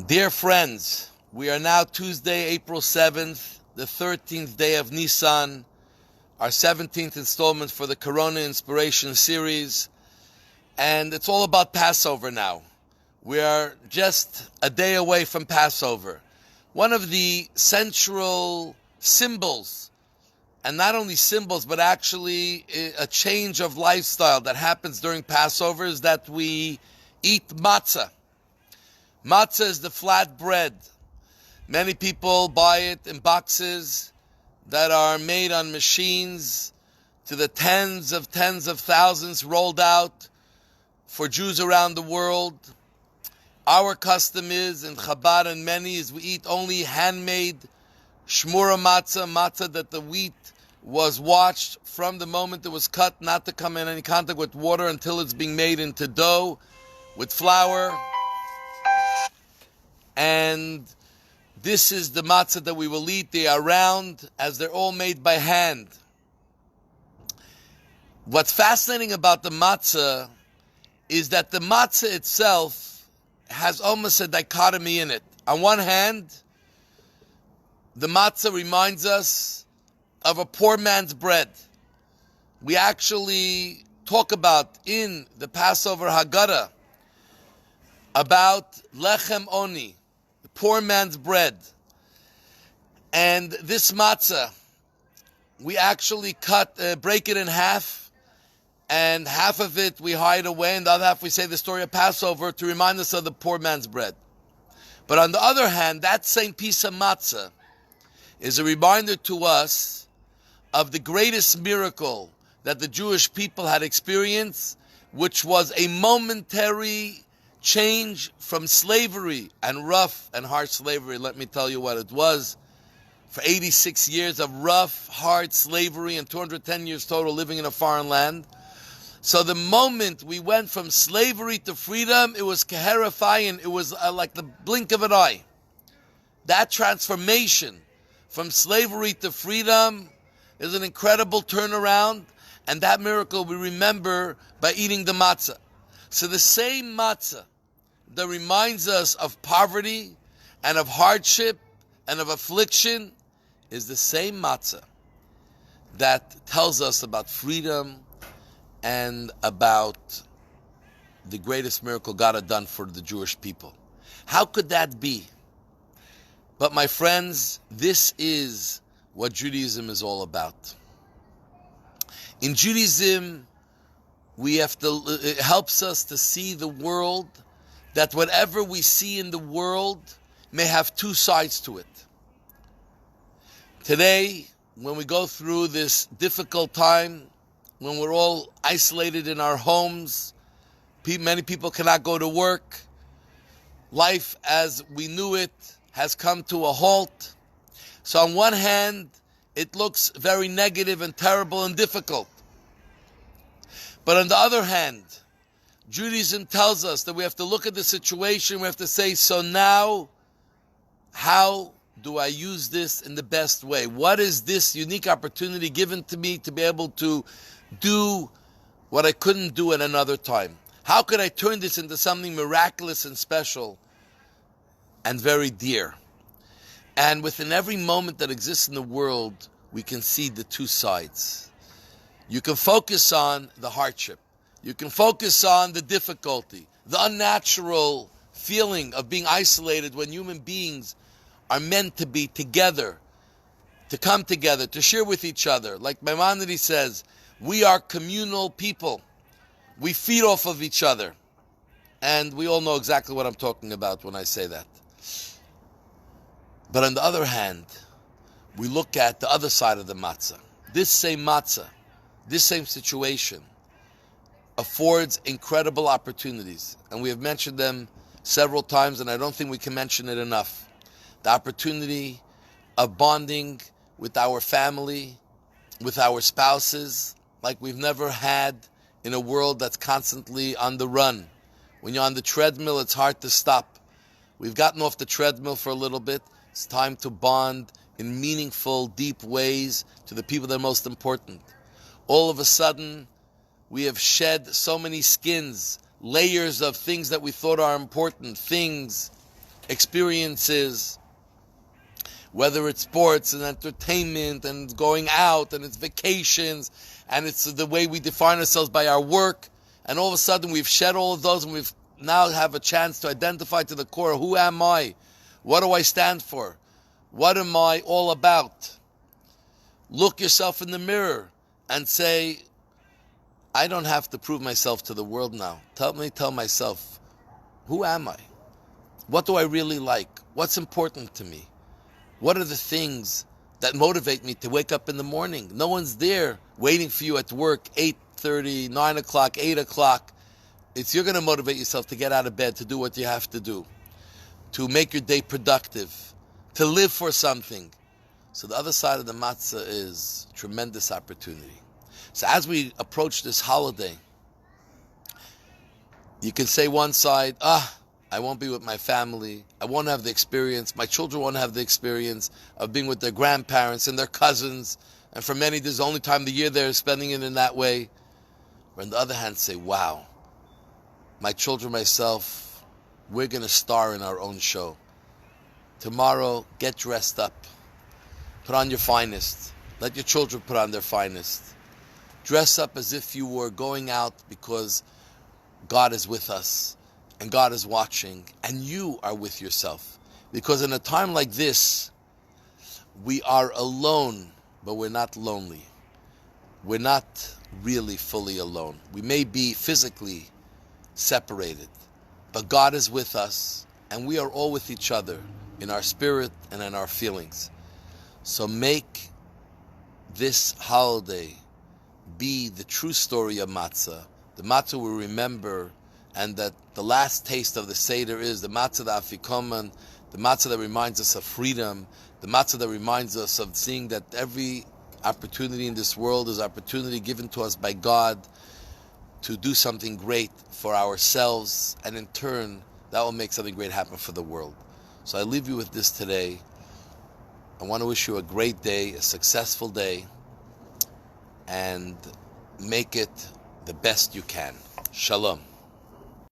Dear friends, we are now Tuesday, April 7th, the 13th day of Nisan, our 17th installment for the Corona Inspiration series, and it's all about Passover now. We are just a day away from Passover. One of the central symbols, and not only symbols, but actually a change of lifestyle that happens during Passover, is that we eat matza. Matza is the flat bread. Many people buy it in boxes that are made on machines to the tens of thousands rolled out for Jews around the world. Our custom is, in Chabad and many, is we eat only handmade shmura matzah that the wheat was washed from the moment it was cut, not to come in any contact with water until it's being made into dough with flour. And this is the matzah that we will eat. They are round, as they're all made by hand. What's fascinating about the matzah is that the matzah itself has almost a dichotomy in it. On one hand, the matzah reminds us of a poor man's bread. We actually talk about in the Passover Haggadah about lechem oni, the poor man's bread. And this matzah, we actually break it in half, and half of it we hide away, and the other half we say the story of Passover to remind us of the poor man's bread. But on the other hand, that same piece of matzah is a reminder to us of the greatest miracle that the Jewish people had experienced, which was a momentary change from slavery and rough and hard slavery. Let me tell you what it was. For 86 years of rough, hard slavery and 210 years total living in a foreign land. So the moment we went from slavery to freedom, it was terrifying. It was like the blink of an eye. That transformation from slavery to freedom is an incredible turnaround, and that miracle we remember by eating the matzah. So the same matzah that reminds us of poverty and of hardship and of affliction is the same matzah that tells us about freedom and about the greatest miracle God had done for the Jewish people. How could that be? But my friends, this is what Judaism is all about. In Judaism, it helps us to see the world, that whatever we see in the world may have two sides to it. Today, when we go through this difficult time, when we're all isolated in our homes, many people cannot go to work, life as we knew it has come to a halt. So on one hand, it looks very negative and terrible and difficult. But on the other hand, Judaism tells us that we have to look at the situation, we have to say, so now, how do I use this in the best way? What is this unique opportunity given to me to be able to do what I couldn't do at another time? How could I turn this into something miraculous and special and very dear? And within every moment that exists in the world, we can see the two sides. You can focus on the hardship. You can focus on the difficulty, the unnatural feeling of being isolated when human beings are meant to be together, to come together, to share with each other. Like Maimonides says, we are communal people. We feed off of each other. And we all know exactly what I'm talking about when I say that. But on the other hand, we look at the other side of the matzah. This same matzah, this same situation affords incredible opportunities. And we have mentioned them several times, and I don't think we can mention it enough. The opportunity of bonding with our family, with our spouses, like we've never had in a world that's constantly on the run. When you're on the treadmill, it's hard to stop. We've gotten off the treadmill for a little bit. It's time to bond in meaningful, deep ways to the people that are most important. All of a sudden, we have shed so many skins, layers of things that we thought are important, things experiences, whether it's sports and entertainment and going out and it's vacations and it's the way we define ourselves by our work, and all of a sudden we've shed all of those and we've now have a chance to identify to the core, who am I? What do I stand for? What am I all about? Look yourself in the mirror and say, I don't have to prove myself to the world now. Tell myself, who am I? What do I really like? What's important to me? What are the things that motivate me to wake up in the morning? No one's there waiting for you at work, 8:30, 9 o'clock, 8 o'clock. You're going to motivate yourself to get out of bed, to do what you have to do, to make your day productive, to live for something. So the other side of the matzah is tremendous opportunity. So as we approach this holiday, you can say one side, I won't be with my family. I won't have the experience. My children won't have the experience of being with their grandparents and their cousins. And for many, this is the only time of the year they're spending it in that way. Or on the other hand, say, wow, my children, myself, we're going to star in our own show. Tomorrow, get dressed up. Put on your finest. Let your children put on their finest. Dress up as if you were going out because God is with us and God is watching and you are with yourself. Because in a time like this, we are alone, but we're not lonely. We're not really fully alone. We may be physically separated, but God is with us and we are all with each other in our spirit and in our feelings. So make this holiday be the true story of matzah. The matzah we remember, and that the last taste of the Seder is the matzah da afikoman, the matzah that reminds us of freedom, the matzah that reminds us of seeing that every opportunity in this world is opportunity given to us by God to do something great for ourselves, and in turn, that will make something great happen for the world. So I leave you with this today. I want to wish you a great day, a successful day, and make it the best you can. Shalom.